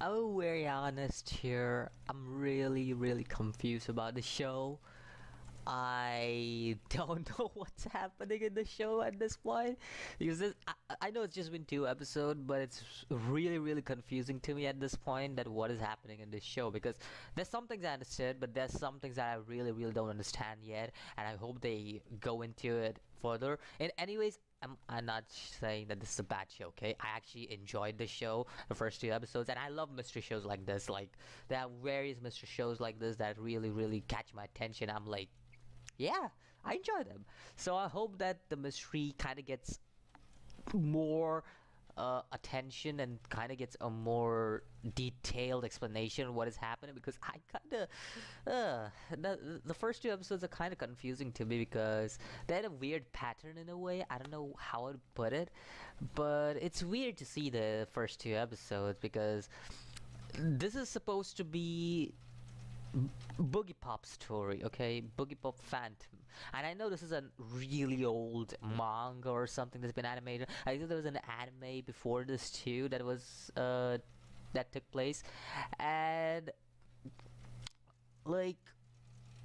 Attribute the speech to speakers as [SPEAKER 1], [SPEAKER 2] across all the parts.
[SPEAKER 1] I'm very honest here. I'm really confused about the show. I don't know what's happening in the show at this point because I know it's just been 2 episodes, but it's really confusing to me at this point that what is happening in this show, because there's some things I understood, but there's some things that I really don't understand yet, and I hope they go into it further. And anyways, I'm not saying that this is a bad show, okay? I actually enjoyed the show, the first 2 episodes, and I love mystery shows like this. Like, there are various mystery shows like this that really catch my attention. I'm like, yeah, I enjoy them. So I hope that the mystery kind of gets more attention and kind of gets a more detailed explanation of what is happening, because I kind of the first 2 episodes are kind of confusing to me because they had a weird pattern in a way. I don't know how I'd put it, but it's weird to see the first 2 episodes because this is supposed to be Boogiepop story, okay? Boogiepop Phantom. And I know this is a really old manga or something that's been animated. I think there was an anime before this too that was that took place. And like,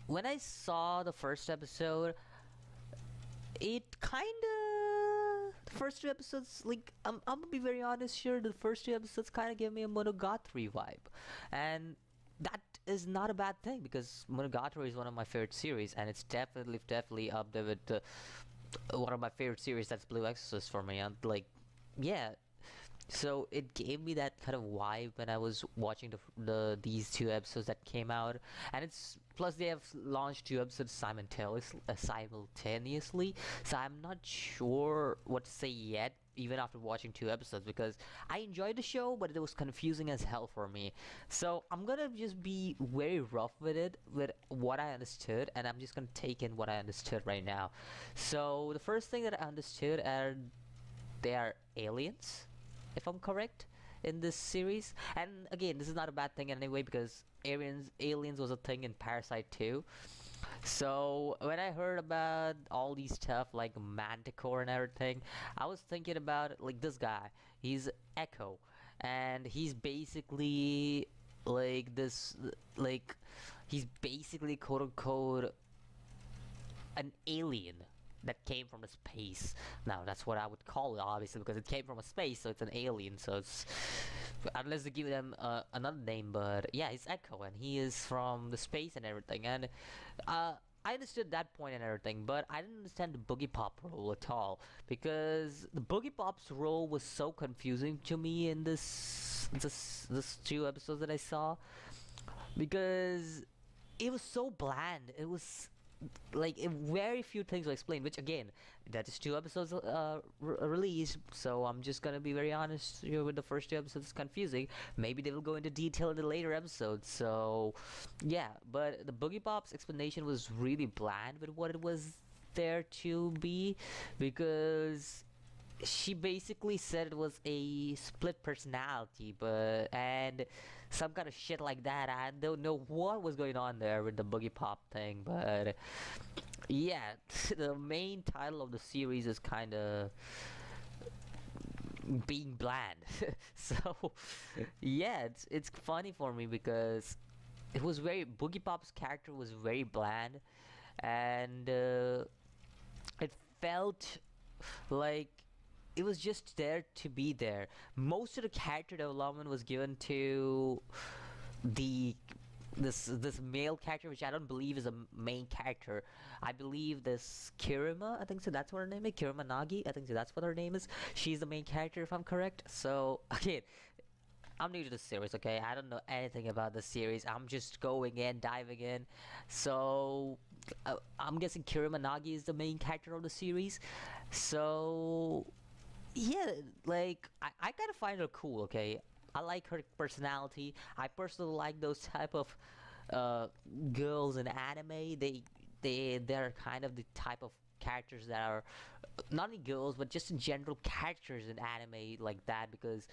[SPEAKER 1] when I saw the first episode, it kinda, the first 2 episodes, like, I'm gonna be very honest here, the first 2 episodes kinda gave me a Monogatari vibe. And that is not a bad thing, because Monogatari is one of my favorite series, and it's definitely up there with one of my favorite series. That's Blue Exorcist for me. I'm like, yeah. So it gave me that kind of vibe when I was watching these 2 episodes that came out, and it's plus they have launched 2 episodes simultaneously. So I'm not sure what to say yet, even after watching 2 episodes, because I enjoyed the show, but it was confusing as hell for me. So I'm gonna just be very rough with it, with what I understood, and I'm just gonna take in what I understood right now. So the first thing that I understood are they are aliens, if I'm correct, in this series. And again, this is not a bad thing in any way, because aliens was a thing in Parasite too. So when I heard about all these stuff like Manticore and everything, I was thinking about like this guy. He's Echo, and he's basically like this, like, he's basically quote unquote an alien that came from a space. Now that's what I would call it, obviously, because it came from a space, so it's an alien. So it's, unless they give them another name, but yeah, it's Echo, and he is from the space and everything. And I understood that point and everything, but I didn't understand the Boogiepop role at all, because the Boogiepop's role was so confusing to me in this 2 episodes that I saw, because it was so bland. It was like very few things were explained, which again, that is 2 episodes released, so I'm just gonna be very honest here with the first 2 episodes. It's confusing. Maybe they will go into detail in the later episodes. So yeah, but the Boogiepop's explanation was really bland with what it was there to be, because she basically said it was a split personality, but and some kind of shit like that. I don't know what was going on there with the Boogiepop thing, but yeah, the main title of the series is kind of being bland. So yeah, it's funny for me because it was very, Boogiepop's character was very bland, and it felt like it was just there to be there. Most of the character development was given to this male character, which I don't believe is a main character. I believe this Kirima, I think so, that's what her name is, Kirima Nagi, I think so, that's what her name is. She's the main character, if I'm correct. So again, I'm new to the series, okay? I don't know anything about the series. I'm just going in, diving in. So I'm guessing Kirima Nagi is the main character of the series. So yeah, like, I kind of find her cool, okay? I like her personality. I personally like those type of girls in anime. They're kind of the type of characters that are not only girls, but just in general characters in anime like that, because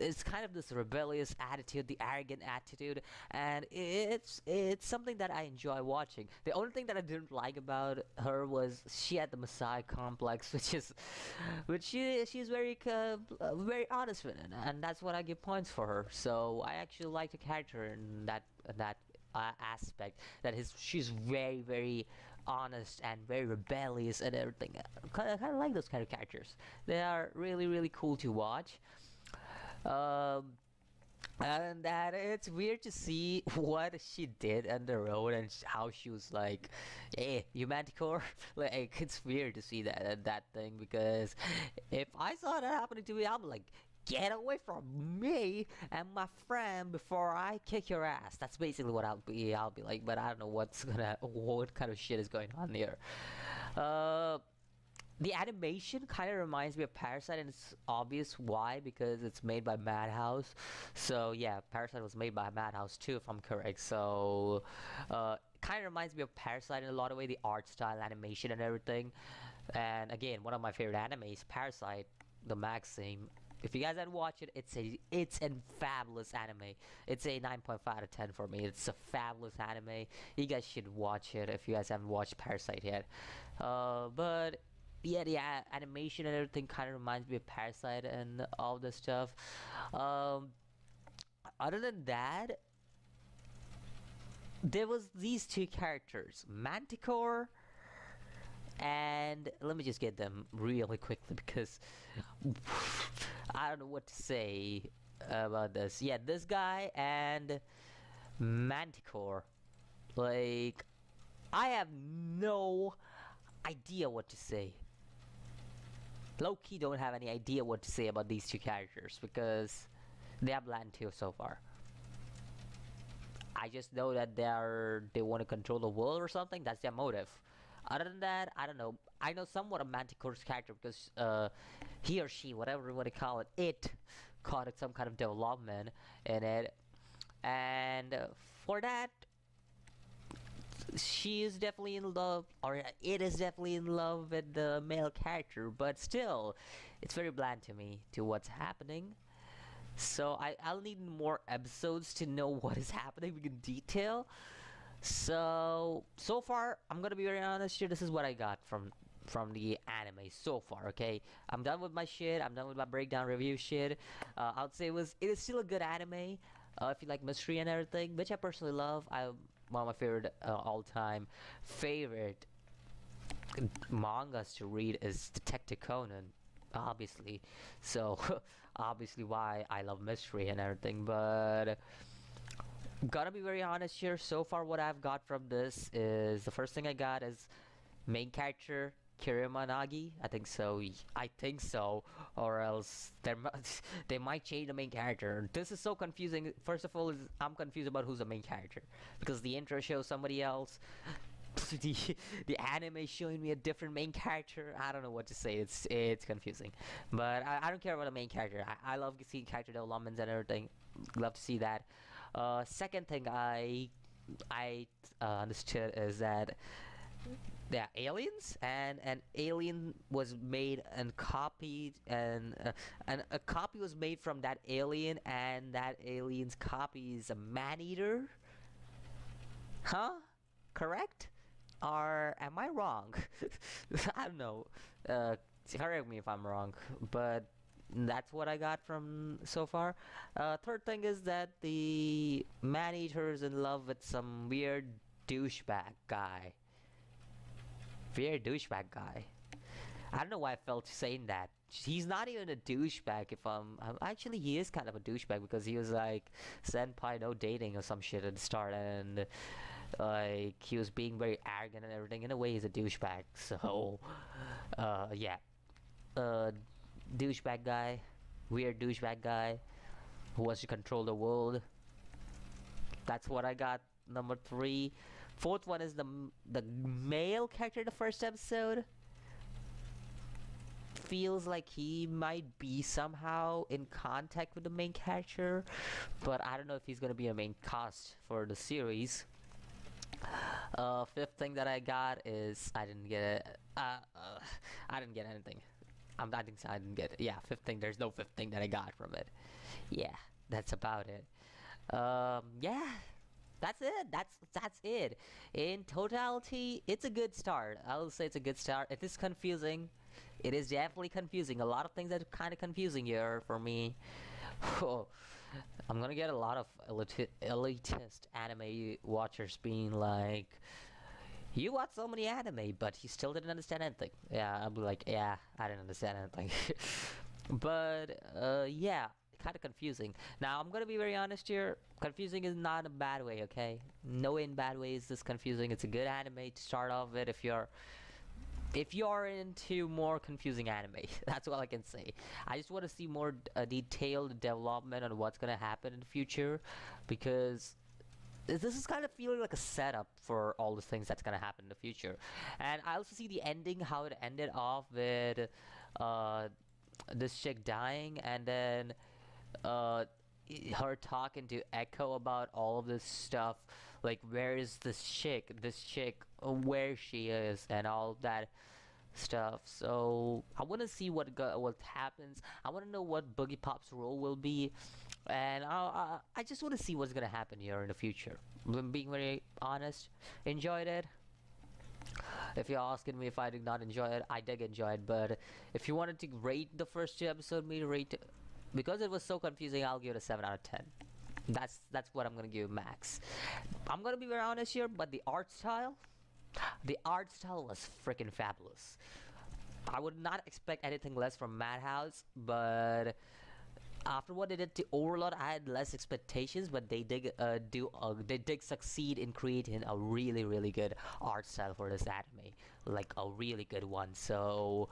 [SPEAKER 1] it's kind of this rebellious attitude, the arrogant attitude, and it's something that I enjoy watching. The only thing that I didn't like about her was she had the Messiah complex, which she's very honest with it, and that's what I give points for her. So I actually like the character in that aspect. She's very honest and very rebellious and everything. I kind of like those kind of characters. They are really cool to watch. Um, and that it's weird to see what she did on the road and how she was like, "Hey, you Manticore!" Like it's weird to see that thing because if I saw that happening to me, I'm like, "Get away from me and my friend before I kick your ass." That's basically what I'll be. I'll be like, but I don't know what kind of shit is going on here. Uh, the animation kind of reminds me of Parasite, and it's obvious why because it's made by Madhouse. So yeah, Parasite was made by Madhouse too, if I'm correct. So kind of reminds me of Parasite in a lot of way, the art style, animation, and everything. And again, one of my favorite animes, Parasite, the Maxim. If you guys haven't watched it, it's a fabulous anime. It's a 9.5 out of 10 for me. It's a fabulous anime. You guys should watch it if you guys haven't watched Parasite yet. But yeah, the animation and everything kind of reminds me of Parasite and all this stuff. Um, Other than that, there was these two characters, Manticore, and let me just get them really quickly because I don't know what to say about this. Yeah, this guy and Manticore. Like, I have no idea what to say. Low-key don't have any idea what to say about these two characters because they are bland too so far. I just know that they want to control the world or something. That's their motive. Other than that, I don't know. I know somewhat of Manticore's character because he or she, whatever you want to call it caught some kind of development in it, and for that, she is definitely in love, or it is definitely in love with the male character. But still, it's very bland to me to what's happening. So I'll need more episodes to know what is happening in detail. So far, I'm gonna be very honest here. This is what I got from the anime so far. Okay, I'm done with my shit. I'm done with my breakdown review shit. I'd say it is still a good anime. If you like mystery and everything, which I personally love. One of my favorite all-time favorite mangas to read is Detective Conan, obviously. So obviously why I love mystery and everything, but gotta be very honest here. So far, what I've got from this is the first thing I got is main character Kirima Nagi. I think so, or else they might change the main character. This is so confusing. First of all, I'm confused about who's the main character because the intro shows somebody else. the the anime is showing me a different main character. I don't know what to say. It's confusing, but I don't care about the main character. I love seeing character developments and everything. Love to see that. Second thing I understood is that they're aliens, and an alien was made and copied, and a copy was made from that alien, and that alien's copy is a man-eater. Huh? Correct? Or am I wrong? I don't know. Correct me if I'm wrong, but that's what I got from so far. Third thing is that the man-eater is in love with some weird douchebag guy. Weird douchebag guy. I don't know why I felt saying that. He's not even a douchebag. Actually, he is kind of a douchebag because he was like senpai no dating or some shit at the start, and like he was being very arrogant and everything. In a way, he's a douchebag. So, yeah, douchebag guy, weird douchebag guy who wants to control the world. That's what I got. Number 3. Fourth one is the male character in the first episode. Feels like he might be somehow in contact with the main character, but I don't know if he's gonna be a main cast for the series. Fifth thing that I got is I didn't get anything. I think I didn't get it. Yeah, fifth thing. There's no fifth thing that I got from it. Yeah, that's about it. Yeah, that's it. That's it. In totality, it's a good start. I'll say it's a good start. It is confusing. It is definitely confusing. A lot of things that are kind of confusing here for me. I'm gonna get a lot of elitist anime watchers being like, "You watch so many anime, but you still didn't understand anything." Yeah, I'll be like, "Yeah, I didn't understand anything." But yeah, kind of confusing. Now I'm gonna be very honest here. Confusing is not a bad way, okay? No, in bad way is this confusing. It's a good anime to start off with if you're into more confusing anime. That's all I can say. I just want to see more detailed development on what's gonna happen in the future, because this is kind of feeling like a setup for all the things that's gonna happen in the future. And I also see the ending, how it ended off with uh, this chick dying, and then uh, her talking to Echo about all of this stuff, like where is this chick, where she is, and all that stuff. So I want to see what happens. I want to know what Boogiepop's role will be, and I just want to see what's gonna happen here in the future. I'm being very honest. Enjoyed it. If you're asking me if I did not enjoy it, I did enjoy it. But if you wanted to rate the first two episodes, me to rate it, because it was so confusing, I'll give it a 7 out of 10. That's what I'm gonna give max. I'm gonna be very honest here, but the art style was freaking fabulous. I would not expect anything less from Madhouse, but after what they did to Overlord, I had less expectations, but they did succeed in creating a really really good art style for this anime, like a really good one. So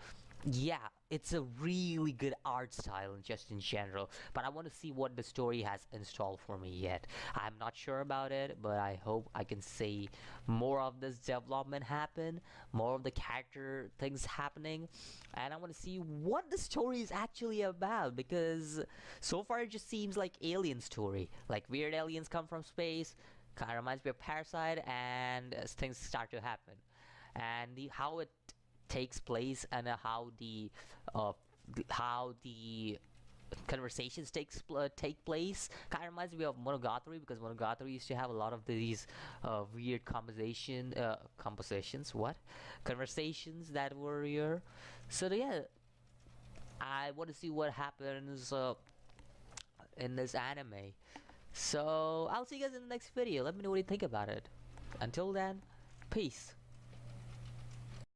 [SPEAKER 1] yeah, it's a really good art style just in general, but I want to see what the story has installed for me yet. I'm not sure about it, but I hope I can see more of this development happen, more of the character things happening, and I want to see what the story is actually about, because so far it just seems like alien story, like weird aliens come from space, kind of reminds me of Parasite, and things start to happen, and how it takes place, and uh, how the conversations take place kind of reminds me of Monogatari, because Monogatari used to have a lot of these weird compositions, what conversations that were here. So yeah, I want to see what happens in this anime. So I'll see you guys in the next video. Let me know what you think about it. Until then, peace.